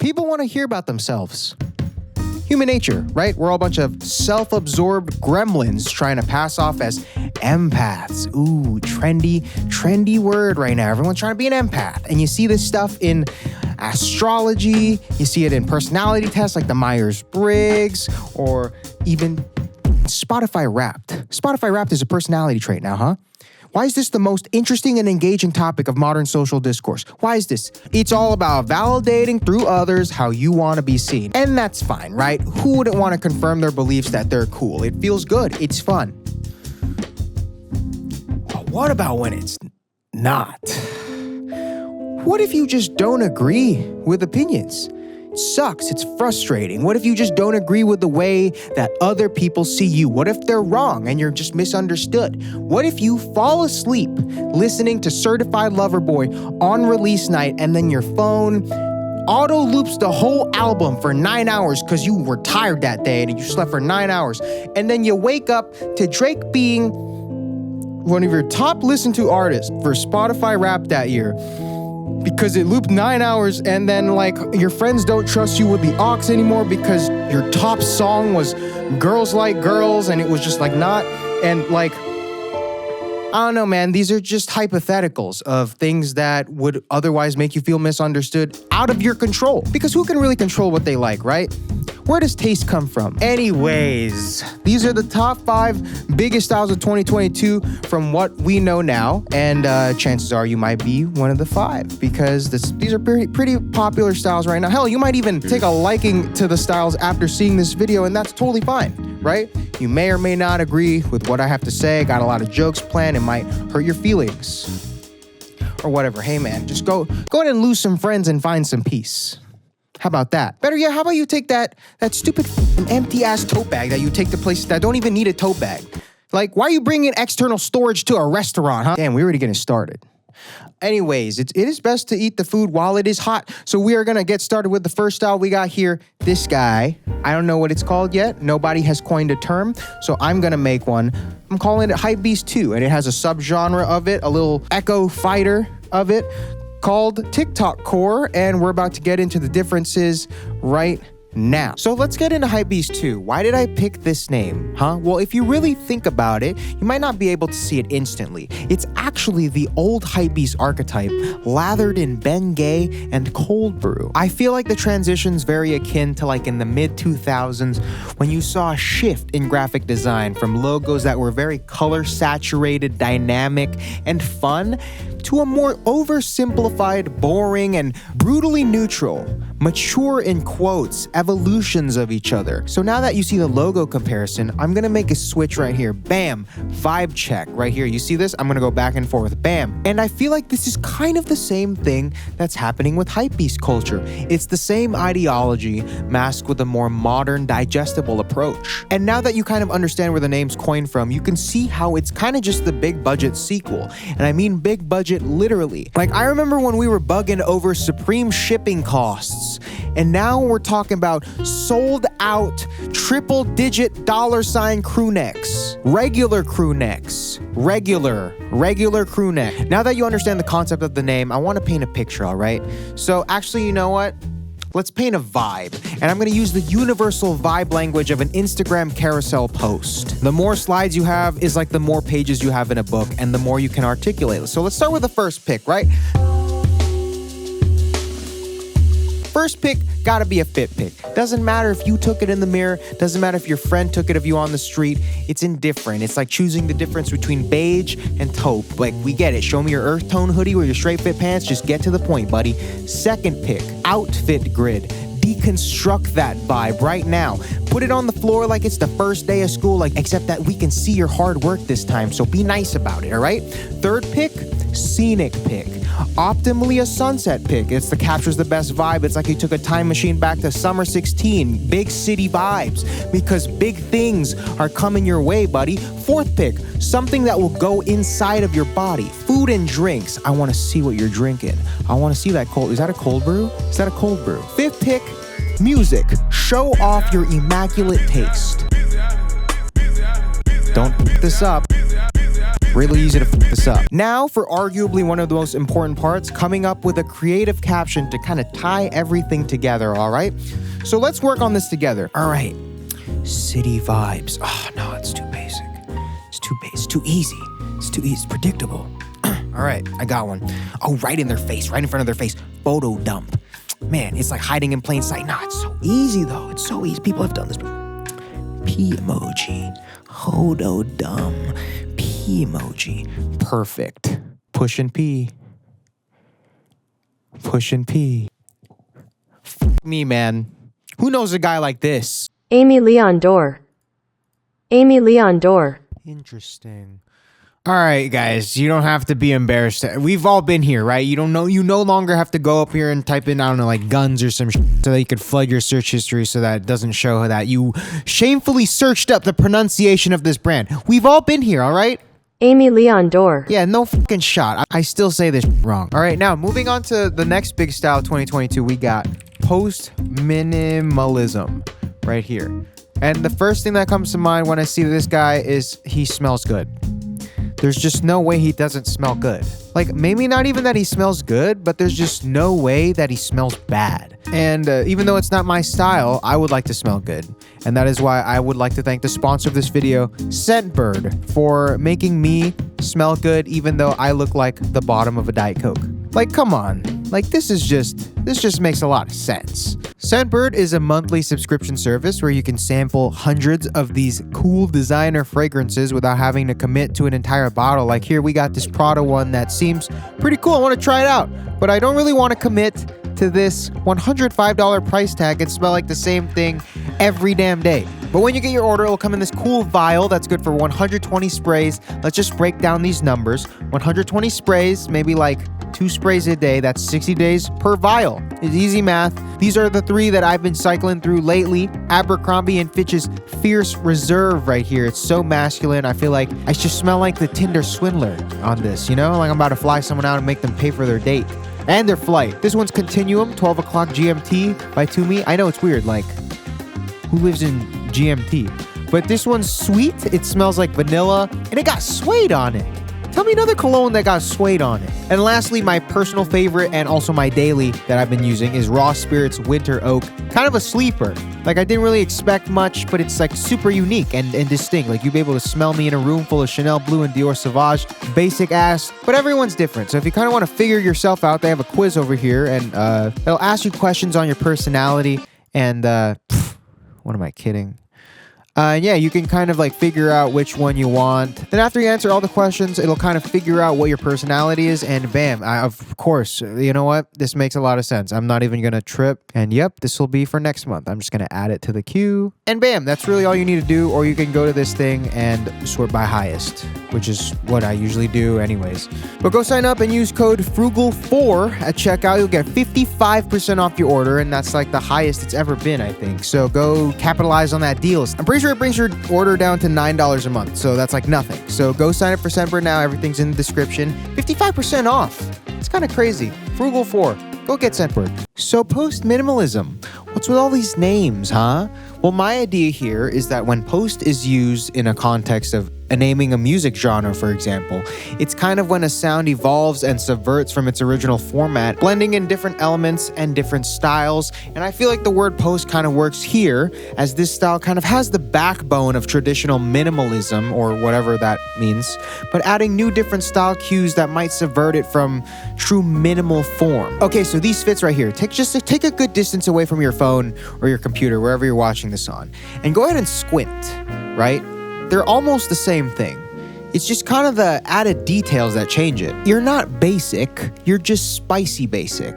People want to hear about themselves. Human nature, right? We're all a bunch of self-absorbed gremlins trying to pass off as empaths. Ooh, trendy word right now. Everyone's trying to be an empath. And you see this stuff in astrology. You see it in personality tests like the Myers-Briggs, or even Spotify Wrapped. Spotify Wrapped is a personality trait now, huh? Why is this the most interesting and engaging topic of modern social discourse? Why is this? It's all about validating through others how you want to be seen. And that's fine, right? Who wouldn't want to confirm their beliefs that they're cool? It feels good. It's fun. But what about when it's not? What if you just don't agree with opinions? It sucks. It's frustrating. What if you just don't agree with the way that other people see you? What if they're wrong and you're just misunderstood? What if you fall asleep listening to Certified Lover Boy on release night and then your phone auto loops the whole album for 9 hours because you were tired that day and you slept for 9 hours, and then you wake up to Drake being one of your top listened to artists for Spotify Wrapped that year, because it looped 9 hours, and then like your friends don't trust you with the aux anymore because your top song was Girls Like Girls, and it was just like not, and like, I don't know, man, these are just hypotheticals of things that would otherwise make you feel misunderstood, out of your control. Because who can really control what they like, right? Where does taste come from? Anyways, these are the top 5 biggest styles of 2022 from what we know now. And chances are you might be one of the 5 because these are pretty popular styles right now. Hell, you might even take a liking to the styles after seeing this video, and that's totally fine, right? You may or may not agree with what I have to say. Got a lot of jokes planned. It might hurt your feelings or whatever. Hey man, just go ahead and lose some friends and find some peace. How about that? Better yet, how about you take that stupid empty-ass tote bag that you take to places that don't even need a tote bag? Like, why are you bringing external storage to a restaurant, huh? Damn, we're already getting started. Anyways, it is best to eat the food while it is hot. So we are going to get started with the first style we got here. This guy, I don't know what it's called yet. Nobody has coined a term, so I'm going to make one. I'm calling it Hypebeast 2, and it has a subgenre of it, a little echo fighter of it, called TikTok core, and we're about to get into the differences right now. So let's get into Hypebeast 2. Why did I pick this name, huh? Well, if you really think about it, you might not be able to see it instantly. It's actually the old Hypebeast archetype, lathered in Bengay and cold brew. I feel like the transition's very akin to like in the mid-2000s when you saw a shift in graphic design from logos that were very color-saturated, dynamic, and fun to a more oversimplified, boring, and brutally neutral, mature in quotes, evolutions of each other. So now that you see the logo comparison, I'm gonna make a switch right here. Bam, vibe check right here. You see this? I'm gonna go back and forth, bam. And I feel like this is kind of the same thing that's happening with Hypebeast culture. It's the same ideology masked with a more modern, digestible approach. And now that you kind of understand where the name's coined from, you can see how it's kind of just the big budget sequel. And I mean big budget literally. Like, I remember when we were bugging over supreme shipping costs, and now we're talking about sold out triple-digit $ crew necks, regular crew necks, regular crew neck. Now that you understand the concept of the name, I want to paint a picture, all right? So actually, you know what? Let's paint a vibe, and I'm gonna use the universal vibe language of an Instagram carousel post. The more slides you have is like the more pages you have in a book, and the more you can articulate. So let's start with the first pick, right? First pick, gotta be a fit pick. Doesn't matter if you took it in the mirror, doesn't matter if your friend took it of you on the street, it's indifferent. It's like choosing the difference between beige and taupe. Like, we get it. Show me your earth tone hoodie or your straight fit pants, just get to the point, buddy. Second pick, outfit grid. Deconstruct that vibe right now. Put it on the floor like it's the first day of school, like, except that we can see your hard work this time, so be nice about it, all right? Third pick, scenic pick. Optimally a sunset pick. It's the captures the best vibe. It's like you took a time machine back to summer 16. Big city vibes, because big things are coming your way, buddy. Fourth pick, something that will go inside of your body. Food and drinks. I want to see what you're drinking. I want to see that cold. Is that a cold brew? Is that a cold brew? Fifth pick, music. Show off your immaculate taste. Don't pick this up. Really easy to fuck this up. Now for arguably one of the most important parts, coming up with a creative caption to kind of tie everything together, all right? So let's work on this together. All right, city vibes. Oh no, it's too basic. It's too easy. It's too easy, it's predictable. All right, I got one. Oh, right in their face, right in front of their face. Photo dump. Man, it's like hiding in plain sight. Nah, it's so easy though. It's so easy. People have done this before. P emoji. Hodo dumb. P emoji. Perfect. Push and P. Push and P. F me, man. Who knows a guy like this? Amy Leon Dore. Amy Leon Dore. Interesting. All right, guys, you don't have to be embarrassed. We've all been here, right? You no longer have to go up here and type in, I don't know, like guns or some shit so that you could flood your search history so that it doesn't show that you shamefully searched up the pronunciation of this brand. We've all been here, all right? Amy Leon Dore. Yeah, no fucking shot. I still say this wrong. All right, now moving on to the next big style 2022, we got post-minimalism right here. And the first thing that comes to mind when I see this guy is he smells good. There's just no way he doesn't smell good. Like, maybe not even that he smells good, but there's just no way that he smells bad. And even though it's not my style, I would like to smell good. And that is why I would like to thank the sponsor of this video, Scentbird, for making me smell good even though I look like the bottom of a Diet Coke. Like, come on. Like, this just makes a lot of sense. Scentbird is a monthly subscription service where you can sample hundreds of these cool designer fragrances without having to commit to an entire bottle. Like here, we got this Prada one that seems pretty cool. I want to try it out, but I don't really want to commit to this $105 price tag and smell like the same thing every damn day. But when you get your order, it'll come in this cool vial that's good for 120 sprays. Let's just break down these numbers. 120 sprays, maybe like 2 sprays a day. That's 60 days per vial. It's easy math. These are the 3 that I've been cycling through lately. Abercrombie and Fitch's Fierce Reserve right here. It's so masculine. I feel like I just smell like the Tinder swindler on this, you know? Like I'm about to fly someone out and make them pay for their date and their flight. This one's Continuum, 12 o'clock GMT by Toomey. I know it's weird, like, who lives in GMT? But this one's sweet. It smells like vanilla, and it got suede on it. Tell me another cologne that got suede on it. And lastly, my personal favorite and also my daily that I've been using is Raw Spirits Winter Oak. Kind of a sleeper. Like I didn't really expect much, but it's like super unique and distinct. Like you'd be able to smell me in a room full of Chanel Blue and Dior Sauvage. Basic ass, but everyone's different. So if you kind of want to figure yourself out, they have a quiz over here and it'll ask you questions on your personality and what am I kidding? Yeah, you can kind of like figure out which one you want. Then after you answer all the questions, it'll kind of figure out what your personality is. And bam, of course, you know what? This makes a lot of sense. I'm not even going to trip. And yep, this will be for next month. I'm just going to add it to the queue. And bam, that's really all you need to do. Or you can go to this thing and sort by highest, which is what I usually do anyways. But go sign up and use code FRUGAL4 at checkout. You'll get 55% off your order. And that's like the highest it's ever been, I think. So go capitalize on that deal. I'm pretty sure it brings your order down to $9 a month, so that's like nothing. So go sign up for Scentbird now. Everything's in the description. 55% off. It's kind of crazy. Frugal 4. Go get Scentbird. So post-minimalism. What's with all these names, huh? Well, my idea here is that when post is used in a context of naming a music genre, for example, it's kind of when a sound evolves and subverts from its original format, blending in different elements and different styles. And I feel like the word post kind of works here, as this style kind of has the backbone of traditional minimalism, or whatever that means, but adding new different style cues that might subvert it from true minimal form. Okay, so these fits right here. Take a good distance away from your phone or your computer, wherever you're watching this on, and go ahead and squint, right? They're almost the same thing. It's just kind of the added details that change it. You're not basic, you're just spicy basic.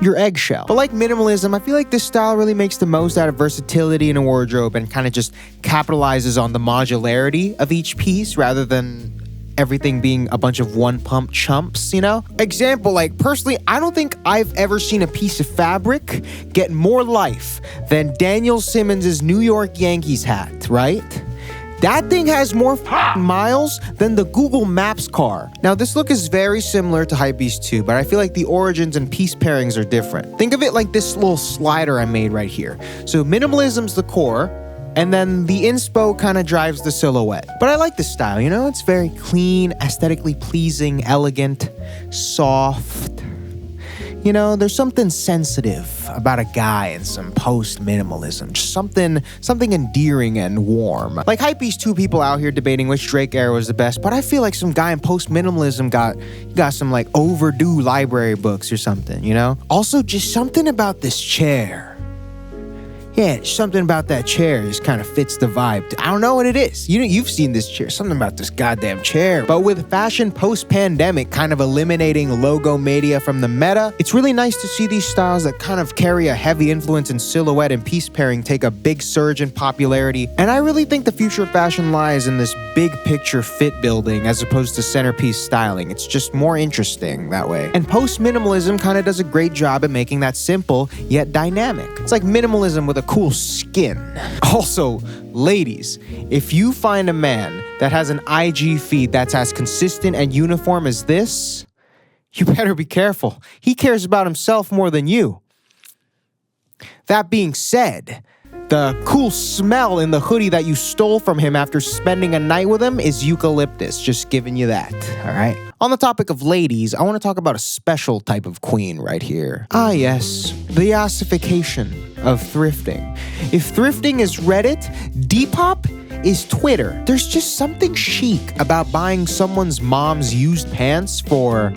You're eggshell. But like minimalism, I feel like this style really makes the most out of versatility in a wardrobe and kind of just capitalizes on the modularity of each piece rather than everything being a bunch of one-pump chumps, you know? Example, like personally, I don't think I've ever seen a piece of fabric get more life than Daniel Simmons' New York Yankees hat, right? That thing has more miles than the Google Maps car. Now, this look is very similar to Hypebeast 2, but I feel like the origins and piece pairings are different. Think of it like this little slider I made right here. So minimalism's the core, And then the inspo kind of drives the silhouette. But I like this style, you know? It's very clean, aesthetically pleasing, elegant, soft. You know, there's something sensitive about a guy in some post-minimalism. Just something endearing and warm. Like, hypebeast two people out here debating which Drake era was the best, but I feel like some guy in post-minimalism got some, like, overdue library books or something, you know? Also, just something about this chair. Yeah, something about that chair just kind of fits the vibe. I don't know what it is. You've seen this chair. Something about this goddamn chair. But with fashion post-pandemic kind of eliminating logo media from the meta, it's really nice to see these styles that kind of carry a heavy influence in silhouette and piece pairing take a big surge in popularity. And I really think the future of fashion lies in this big picture fit building as opposed to centerpiece styling. It's just more interesting that way. And post-minimalism kind of does a great job at making that simple yet dynamic. It's like minimalism with a cool skin. Also, ladies, if you find a man that has an IG feed that's as consistent and uniform as this, you better be careful. He cares about himself more than you. That being said, the cool smell in the hoodie that you stole from him after spending a night with him is eucalyptus. Just giving you that, all right? On the topic of ladies, I want to talk about a special type of queen right here. Ah, yes, the ossification of thrifting. If thrifting is Reddit, Depop is Twitter. There's just something chic about buying someone's mom's used pants for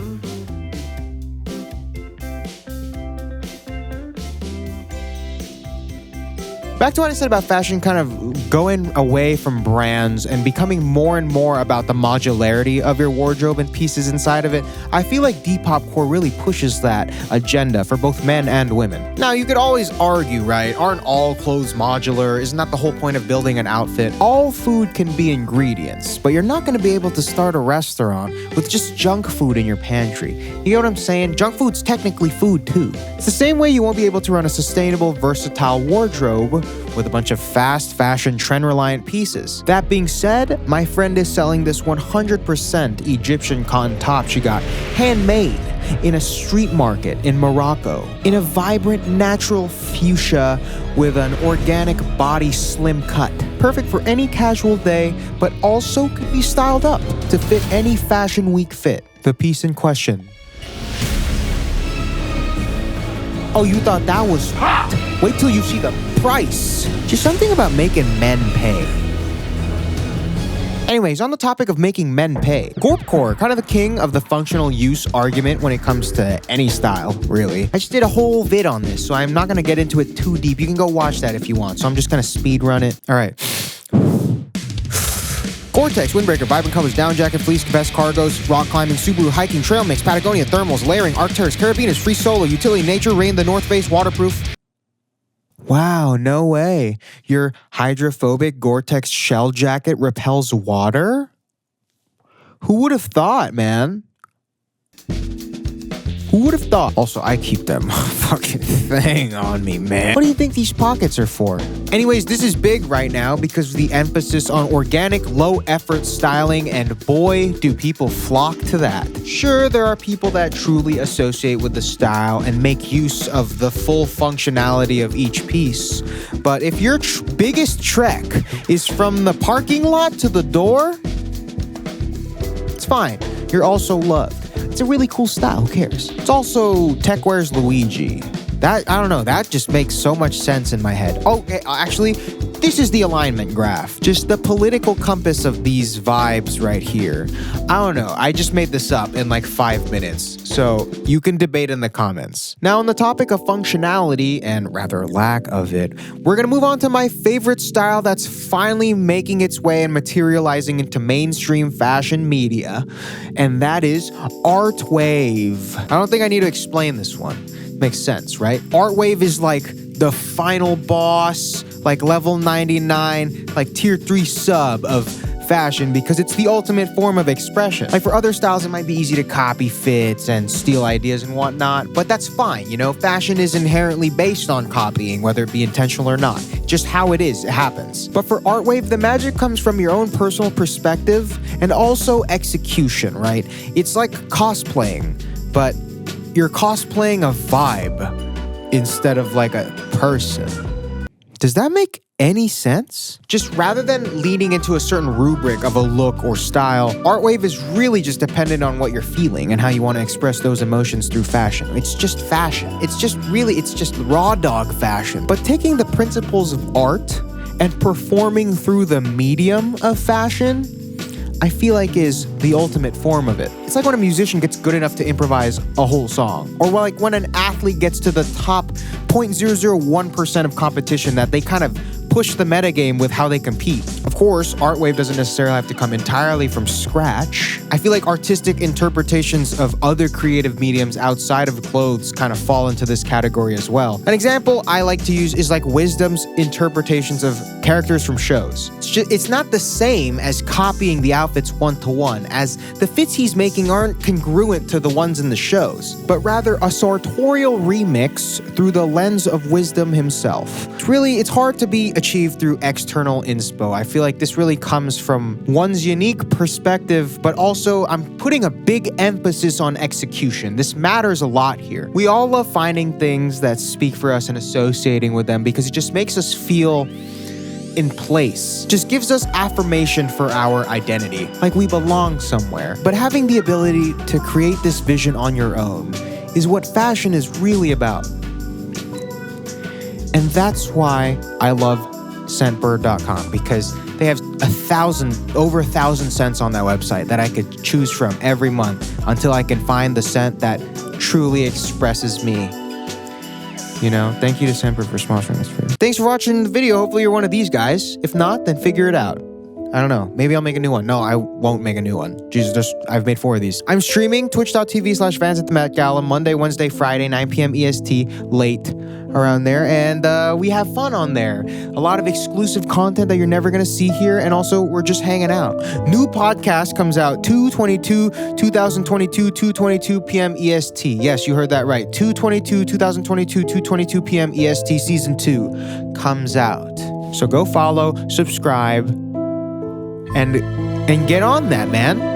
back to what I said about fashion kind of going away from brands and becoming more and more about the modularity of your wardrobe and pieces inside of it. I feel like Depop Core really pushes that agenda for both men and women. Now, you could always argue, right? Aren't all clothes modular? Isn't that the whole point of building an outfit? All food can be ingredients, but you're not going to be able to start a restaurant with just junk food in your pantry. You know what I'm saying? Junk food's technically food too. It's the same way you won't be able to run a sustainable, versatile wardrobe with a bunch of fast fashion trend-reliant pieces. That being said, my friend is selling this 100% Egyptian cotton top she got handmade in a street market in Morocco in a vibrant natural fuchsia with an organic body slim cut. Perfect for any casual day, but also could be styled up to fit any fashion week fit. The piece in question. Oh, you thought that was hot? Wait till you see the price. Just something about making men pay. Anyways, on the topic of making men pay, Gorpcore, kind of the king of the functional use argument when it comes to any style, really. I just did a whole vid on this, so I'm not going to get into it too deep. You can go watch that if you want, so I'm just going to speed run it. All right. Gore-Tex, windbreaker, vibrant colors, down jacket, fleece, vest, cargos, rock climbing, Subaru, hiking, trail mix, Patagonia, thermals, layering, Arcturus, Carabiners, free solo, utility, nature, rain, the North Face, waterproof. Wow, no way. Your hydrophobic Gore-Tex shell jacket repels water? Who would have thought, man? Who would have thought? Also, I keep them fucking thing on me, man. What do you think these pockets are for? Anyways, this is big right now because of the emphasis on organic, low-effort styling, and boy, do people flock to that. Sure, there are people that truly associate with the style and make use of the full functionality of each piece. But if your biggest trek is from the parking lot to the door, it's fine. You're also loved. It's a really cool style, who cares? It's also Tech Wears Luigi. That, I don't know, that just makes so much sense in my head. Oh, actually, this is the alignment graph. Just the political compass of these vibes right here. I don't know, I just made this up in like 5 minutes, so you can debate in the comments. Now, on the topic of functionality, and rather lack of it, we're gonna move on to my favorite style that's finally making its way and materializing into mainstream fashion media, and that is Art Wave. I don't think I need to explain this one. Makes sense, right? Art Wave is like the final boss, like level 99, like tier 3 sub of fashion because it's the ultimate form of expression. Like for other styles, it might be easy to copy fits and steal ideas and whatnot, but that's fine, you know? Fashion is inherently based on copying, whether it be intentional or not. Just how it is, it happens. But for Art Wave, the magic comes from your own personal perspective and also execution, right? It's like cosplaying, but you're cosplaying a vibe instead of like a person. Does that make any sense? Just rather than leaning into a certain rubric of a look or style, Artwave is really just dependent on what you're feeling and how you want to express those emotions through fashion. It's just fashion. It's just raw dog fashion. But taking the principles of art and performing through the medium of fashion, I feel like is the ultimate form of it. It's like when a musician gets good enough to improvise a whole song, or like when an athlete gets to the top 0.001% of competition that they kind of push the metagame with how they compete. Of course, Artwave doesn't necessarily have to come entirely from scratch. I feel like artistic interpretations of other creative mediums outside of clothes kind of fall into this category as well. An example I like to use is like Wisdom's interpretations of characters from shows. It's not the same as copying the outfits one-to-one, as the fits he's making aren't congruent to the ones in the shows, but rather a sartorial remix through the lens of Wisdom himself. It's hard to be achieved through external inspo. I feel like this really comes from one's unique perspective, but also I'm putting a big emphasis on execution. This matters a lot here. We all love finding things that speak for us and associating with them because it just makes us feel in place. Just gives us affirmation for our identity, like we belong somewhere. But having the ability to create this vision on your own is what fashion is really about. And that's why I love Scentbird.com, because they have over 1,000 scents on that website that I could choose from every month until I can find the scent that truly expresses me. You know, thank you to Scentbird for sponsoring this video. Thanks for watching the video. Hopefully you're one of these guys. If not, then figure it out. I don't know. Maybe I'll make a new one. No, I won't make a new one. Jesus, I've made 4 of these. I'm streaming twitch.tv/Vans at the Met Gala Monday, Wednesday, Friday, 9 p.m. EST, late around there. And we have fun on there. A lot of exclusive content that you're never going to see here. And also, we're just hanging out. New podcast comes out 2/22/2022, 2:22 p.m. EST. Yes, you heard that right. 2/22/2022, 2:22 p.m. EST Season 2 comes out. So go follow, subscribe, and get on that, man.